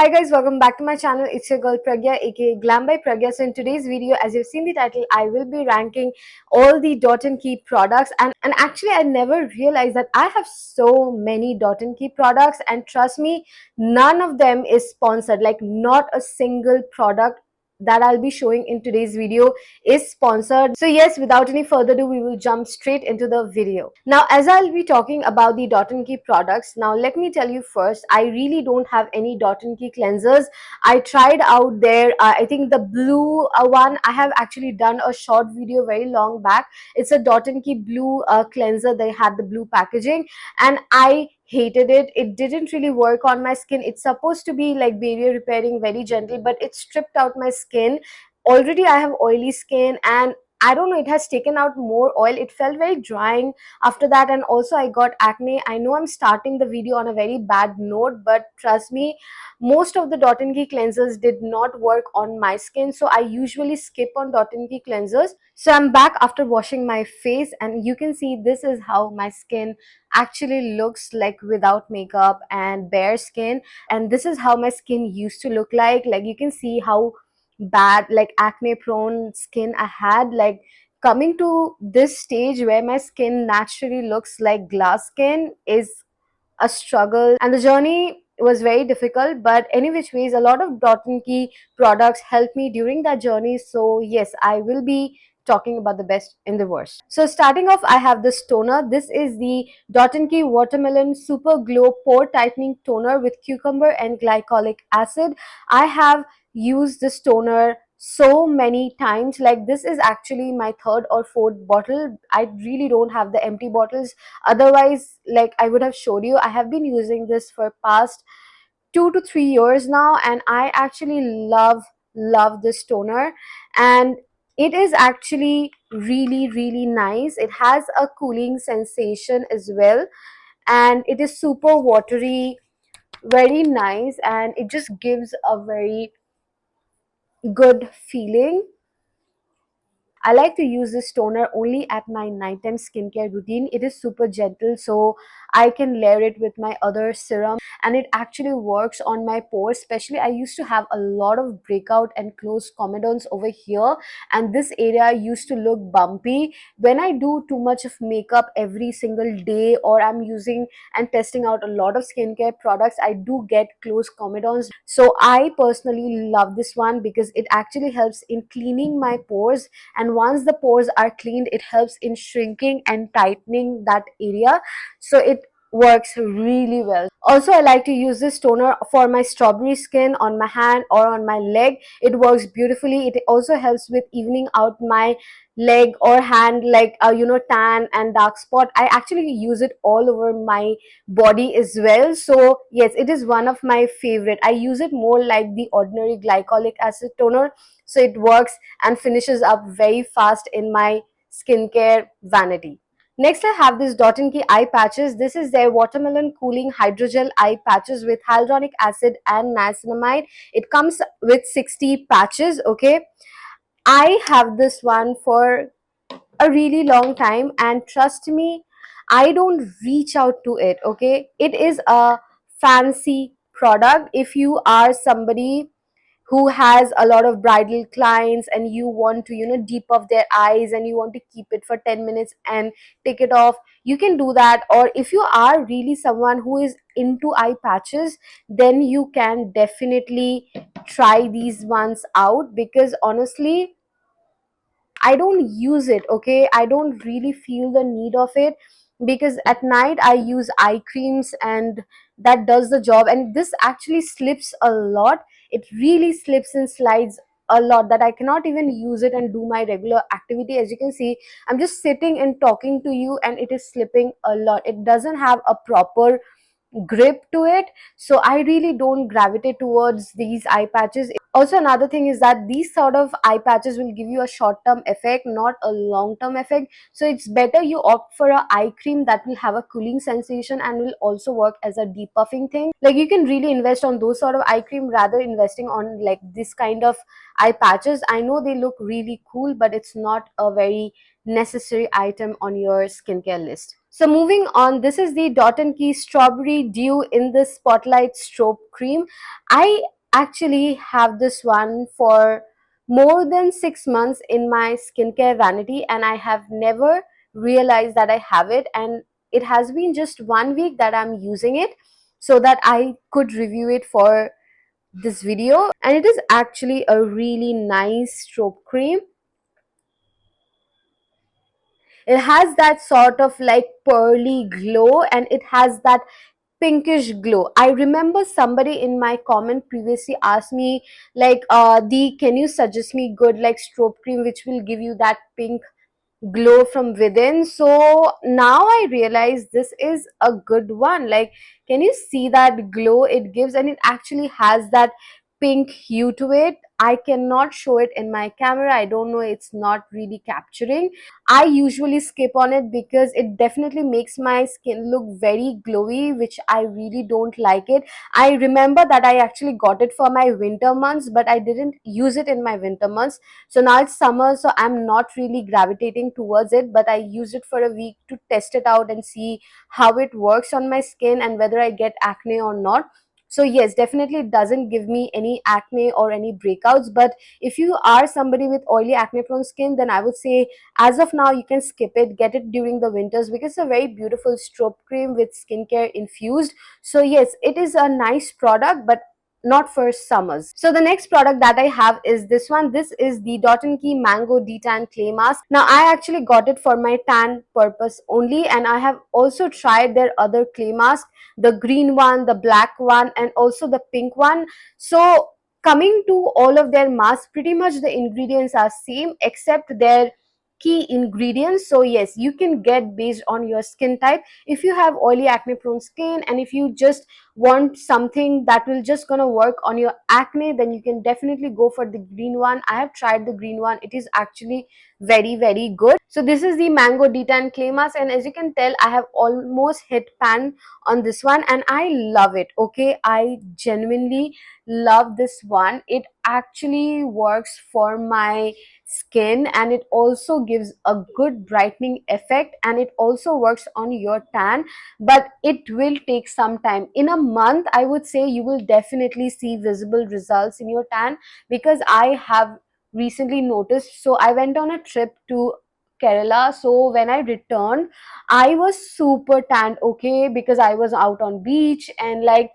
Hi guys, welcome back to my channel. It's your girl Pragya aka Glam by Pragya. So in today's video, as you've seen the title, I will be ranking all the Dot&Key products and actually I never realized that I have so many Dot&Key products, and trust me, none of them is sponsored. Like not a single product that I'll be showing in today's video is sponsored. So yes, without any further ado, we will jump straight into the video. Now, as I'll be talking about the Dot&Key products, now let me tell you first, I really don't have any Dot&Key cleansers. I tried out there, I think the blue one, I have actually done a short video very long back. It's a Dot&Key blue cleanser. They had the blue packaging and I hated it. It didn't really work on my skin. It's supposed to be like barrier repairing, very gentle, but it stripped out my skin. Already I have oily skin and I don't know, it has taken out more oil. It felt very drying after that, and also I got acne. I know I'm starting the video on a very bad note, but trust me, most of the Dot&Key cleansers did not work on my skin, so I usually skip on Dot&Key cleansers. So I'm back after washing my face, and you can see this is how my skin actually looks like without makeup and bare skin. And this is how my skin used to look like you can see how bad, like acne prone skin I had. Like coming to this stage where my skin naturally looks like glass skin is a struggle, and the journey was very difficult, but any which ways a lot of Dot&Key products helped me during that journey. So yes, I will be talking about the best in the worst. So starting off, I have this toner. This is the Dot&Key Watermelon Super Glow Pore Tightening Toner with cucumber and glycolic acid. I have used this toner so many times. Like this is actually my third or fourth bottle. I really don't have the empty bottles. Otherwise, like I would have showed you, I have been using this for past 2 to 3 years now, and I actually love this toner. And it is actually really nice. It has a cooling sensation as well, and it is super watery, very nice, and it just gives a very good feeling. I like to use this toner only at my nighttime skincare routine. It is super gentle, so I can layer it with my other serum, and it actually works on my pores. Especially, I used to have a lot of breakout and closed comedons over here, and this area used to look bumpy. When I do too much of makeup every single day, or I'm using and testing out a lot of skincare products, I do get closed comedons. So I personally love this one because it actually helps in cleaning my pores, and once the pores are cleaned, it helps in shrinking and tightening that area. So it works really well. Also, I like to use this toner for my strawberry skin on my hand or on my leg. It works beautifully. It also helps with evening out my leg or hand, like tan and dark spot. I actually use it all over my body as well. So yes, it is one of my favorite. I use it more like the ordinary glycolic acid toner, so it works and finishes up very fast in my skincare vanity. Next, I have this Dot&Key eye patches. This is their watermelon cooling hydrogel eye patches with hyaluronic acid and niacinamide. It comes with 60 patches. Okay, I have this one for a really long time, and trust me, I don't reach out to it. Okay, it is a fancy product. If you are somebody who has a lot of bridal clients and you want to deep off their eyes and you want to keep it for 10 minutes and take it off, you can do that. Or if you are really someone who is into eye patches, then you can definitely try these ones out, because honestly, I don't use it. Okay, I don't really feel the need of it, because at night I use eye creams and that does the job, and this actually slips a lot. It really slips and slides a lot that I cannot even use it and do my regular activity. As you can see, I'm just sitting and talking to you and it is slipping a lot. It doesn't have a proper grip to it, so I really don't gravitate towards these eye patches. Also, another thing is that these sort of eye patches will give you a short-term effect, not a long-term effect. So it's better you opt for a eye cream that will have a cooling sensation and will also work as a depuffing thing. Like you can really invest on those sort of eye cream rather investing on like this kind of eye patches. I know they look really cool, but it's not a very necessary item on your skincare list. So moving on, this is the Dot&Key Strawberry Dew in the Spotlight Strobe Cream. I actually have this one for more than 6 months in my skincare vanity, and I have never realized that I have it. And it has been just 1 week that I'm using it so that I could review it for this video. And it is actually a really nice strobe cream. It has that sort of like pearly glow, and it has that pinkish glow. I remember somebody in my comment previously asked me like, the can you suggest me good like strobe cream which will give you that pink glow from within? So now I realize this is a good one. Like, can you see that glow it gives? And it actually has that pink hue to it. I cannot show it in my camera. I don't know, it's not really capturing. I usually skip on it because it definitely makes my skin look very glowy, which I really don't like it. I remember that I actually got it for my winter months, but I didn't use it in my winter months. So now it's summer, so I'm not really gravitating towards it, but I used it for a week to test it out and see how it works on my skin and whether I get acne or not. So yes, definitely it doesn't give me any acne or any breakouts. But if you are somebody with oily acne prone skin, then I would say as of now you can skip it. Get it during the winters because it's a very beautiful strobe cream with skincare infused. So yes, it is a nice product, but not for summers. So the next product that I have is this one. This is the Dot&Key Mango Detan Clay Mask. Now I actually got it for my tan purpose only, and I have also tried their other clay mask, the green one, the black one, and also the pink one. So coming to all of their masks, pretty much the ingredients are same except their key ingredients. So yes, you can get based on your skin type. If you have oily acne prone skin and if you just want something that will just gonna work on your acne, then you can definitely go for the green one. I have tried the green one. It is actually very good. So this is the Mango Detan Clay Mask, and as you can tell, I have almost hit pan on this one and I love it. Okay, I genuinely love this one. It actually works for my skin and it also gives a good brightening effect, and it also works on your tan, but it will take some time. In a month, I would say you will definitely see visible results in your tan, because I have recently noticed. So I went on a trip to Kerala. So when I returned, I was super tanned, okay, because I was out on beach and like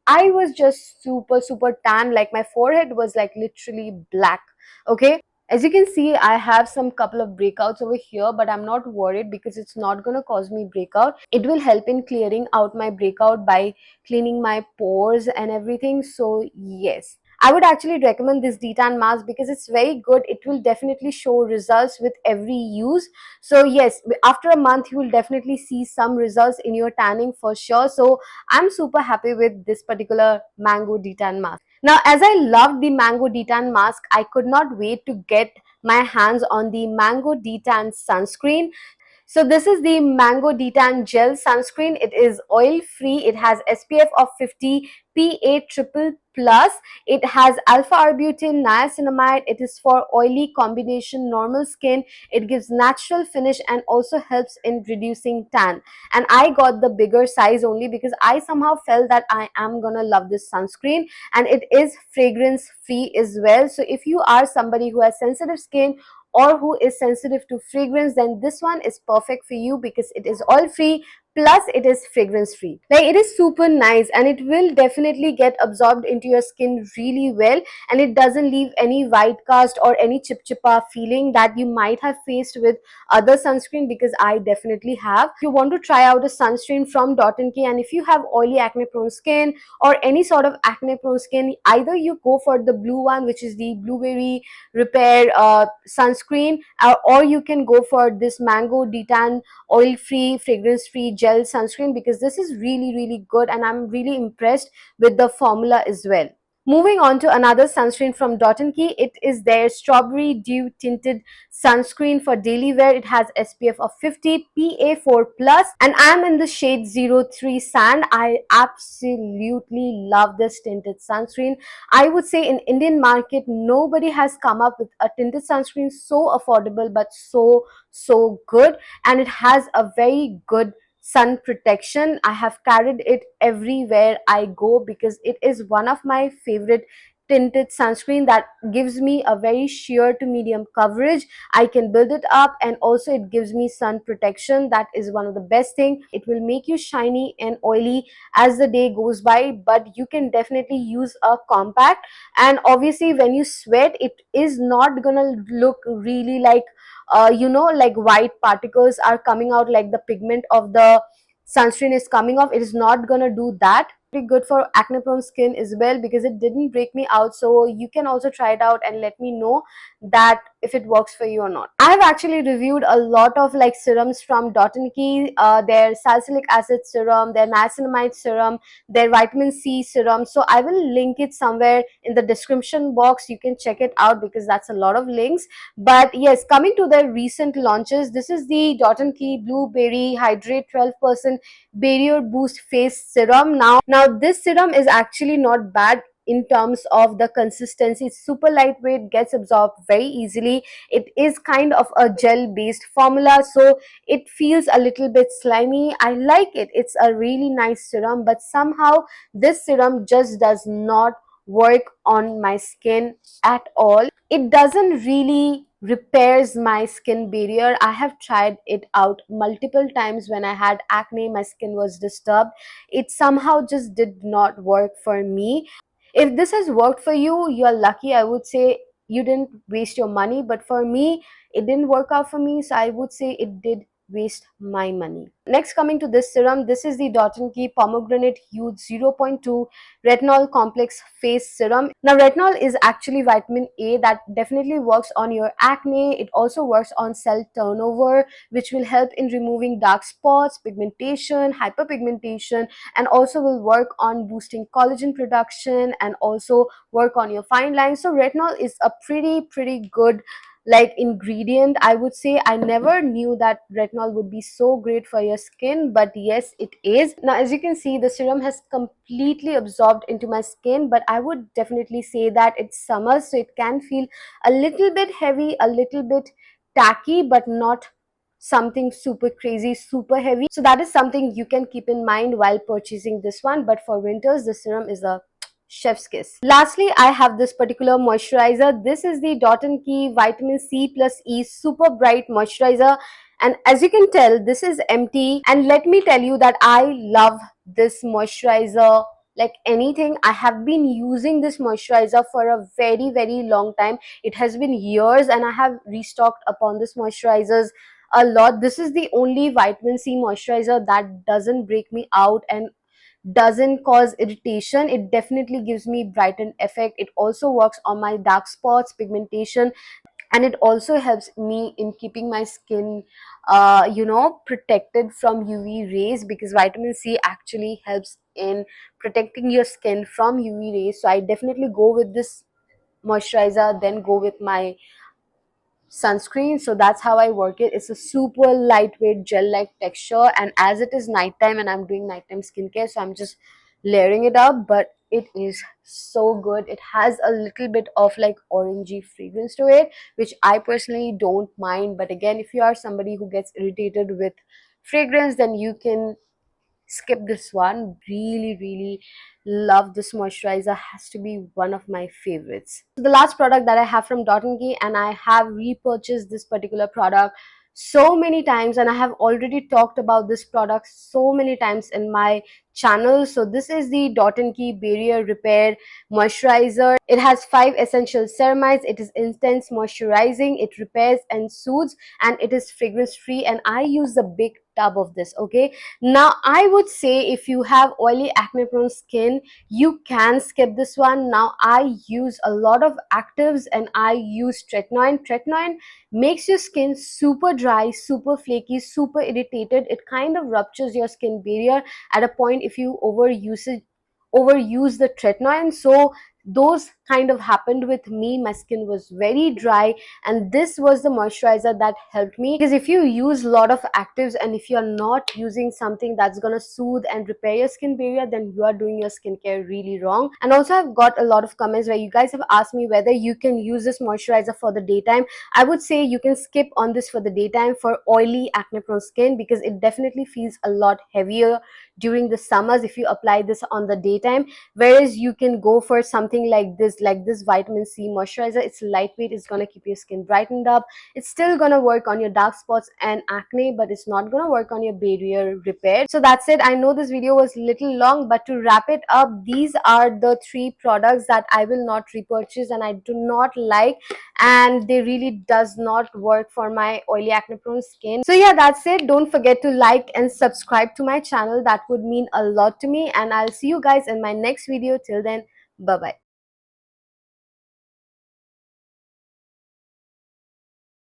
I was just super tan. Like my forehead was like literally black. Okay. As you can see, I have some couple of breakouts over here, but I'm not worried because it's not going to cause me breakout. It will help in clearing out my breakout by cleaning my pores and everything. So yes, I would actually recommend this Detan mask because it's very good. It will definitely show results with every use. So yes, after a month, you will definitely see some results in your tanning for sure. So I'm super happy with this particular Mango Detan mask. Now, as I loved the Mango Detan mask, I could not wait to get my hands on the Mango Detan sunscreen. So this is the Mango Detan Gel Sunscreen. It is oil free. It has SPF of 50, PA triple plus. It has alpha arbutin, niacinamide. It is for oily combination normal skin. It gives natural finish and also helps in reducing tan. And I got the bigger size only because I somehow felt that I am gonna love this sunscreen, and it is fragrance free as well. So if you are somebody who has sensitive skin or who is sensitive to fragrance, then this one is perfect for you because it is oil free plus it is fragrance free. Like, it is super nice and it will definitely get absorbed into your skin really well, and it doesn't leave any white cast or any chipchipa feeling that you might have faced with other sunscreen, because I definitely have. If you want to try out a sunscreen from Dot&Key, and if you have oily acne prone skin or any sort of acne prone skin, either you go for the blue one, which is the blueberry repair sunscreen, or you can go for this Mango Detan oil free fragrance free gel sunscreen, because this is really good and I'm really impressed with the formula as well. Moving on to another sunscreen from Dot&Key, it is their Strawberry Dew Tinted Sunscreen for daily wear. It has SPF of 50, PA4+, and I'm in the shade 03 Sand. I absolutely love this tinted sunscreen. I would say in Indian market, nobody has come up with a tinted sunscreen so affordable but so good, and it has a very good sun protection. I have carried it everywhere I go because it is one of my favorite tinted sunscreen that gives me a very sheer to medium coverage. I can build it up, and also it gives me sun protection. That is one of the best thing. It will make you shiny and oily as the day goes by, but you can definitely use a compact, and obviously when you sweat it is not gonna look really like like white particles are coming out, like the pigment of the sunscreen is coming off. It is not gonna do that. Pretty good for acne prone skin as well because it didn't break me out. So you can also try it out and let me know that if it works for you or not. I have actually reviewed a lot of like serums from Dot&Key, their salicylic acid serum, their niacinamide serum, their vitamin C serum. So I will link it somewhere in the description box. You can check it out because that's a lot of links. But yes, coming to the recent launches, this is the Dot&Key Blueberry Hydrate 12% Barrier Boost Face Serum. Now this serum is actually not bad in terms of the consistency. It's super lightweight, gets absorbed very easily. It is kind of a gel based formula, so it feels a little bit slimy. I like it. It's a really nice serum, but somehow this serum just does not work on my skin at all. It doesn't really repairs my skin barrier. I have tried it out multiple times. When I had acne, my skin was disturbed. It somehow just did not work for me. If this has worked for you, you're lucky. I would say you didn't waste your money, but for me it didn't work out for me, so I would say it did waste my money. Next, coming to this serum, this is the Dot&Key Pomegranate Hued 0.2 Retinol Complex Face Serum. Now retinol is actually vitamin A that definitely works on your acne. It also works on cell turnover, which will help in removing dark spots, pigmentation, hyperpigmentation, and also will work on boosting collagen production and also work on your fine lines. So retinol is a pretty good like ingredient. I would say I never knew that retinol would be so great for your skin, but yes, it is. Now as you can see, the serum has completely absorbed into my skin, but I would definitely say that it's summer, so it can feel a little bit heavy, a little bit tacky, but not something super crazy, super heavy. So that is something you can keep in mind while purchasing this one. But for winters, the serum is a chef's kiss. Lastly, I have this particular moisturizer. This is the Dot&Key Vitamin C plus E Super Bright Moisturizer. And as you can tell, this is empty. And let me tell you that I love this moisturizer like anything. I have been using this moisturizer for a very long time. It has been years and I have restocked upon this moisturizers a lot. This is the only vitamin C moisturizer that doesn't break me out and doesn't cause irritation. It definitely gives me brighten effect. It also works on my dark spots, pigmentation, and it also helps me in keeping my skin protected from UV rays, because vitamin C actually helps in protecting your skin from UV rays. So I definitely go with this moisturizer, then go with my sunscreen. So that's how I work it. It's a super lightweight gel like texture, and as it is nighttime and I'm doing nighttime skincare, so I'm just layering it up, but it is so good. It has a little bit of like orangey fragrance to it, which I personally don't mind. But again, if you are somebody who gets irritated with fragrance, then you can skip this one. Really love this moisturizer. Has to be one of my favorites. So the last product that I have from Dot&Key, and I have repurchased this particular product so many times, and I have already talked about this product so many times in my channel. So this is the Dot&Key Barrier Repair Moisturizer. It has 5 essential ceramides. It is intense moisturizing, it repairs and soothes, and it is fragrance free, and I use the big tub of this. Okay, now I would say if you have oily acne prone skin, you can skip this one. Now I use a lot of actives and I use tretinoin. Tretinoin makes your skin super dry, super flaky, super irritated. It kind of ruptures your skin barrier at a point if you overuse the tretinoin. So those kind of happened with me. My skin was very dry, and this was the moisturizer that helped me. Because if you use a lot of actives and if you're not using something that's gonna soothe and repair your skin barrier, then you are doing your skincare really wrong. And also, I've got a lot of comments where you guys have asked me whether you can use this moisturizer for the daytime. I would say you can skip on this for the daytime for oily acne prone skin, because it definitely feels a lot heavier during the summers if you apply this on the daytime. Whereas you can go for something like this vitamin C moisturizer. It's lightweight, it's gonna keep your skin brightened up, it's still gonna work on your dark spots and acne, but it's not gonna work on your barrier repair. So that's it. I know this video was little long, but to wrap it up, these are the 3 products that I will not repurchase and I do not like, and they really does not work for my oily acne prone skin. So yeah, that's it. Don't forget to like and subscribe to my channel. That would mean a lot to me, and I'll see you guys in my next video. Till then, bye bye.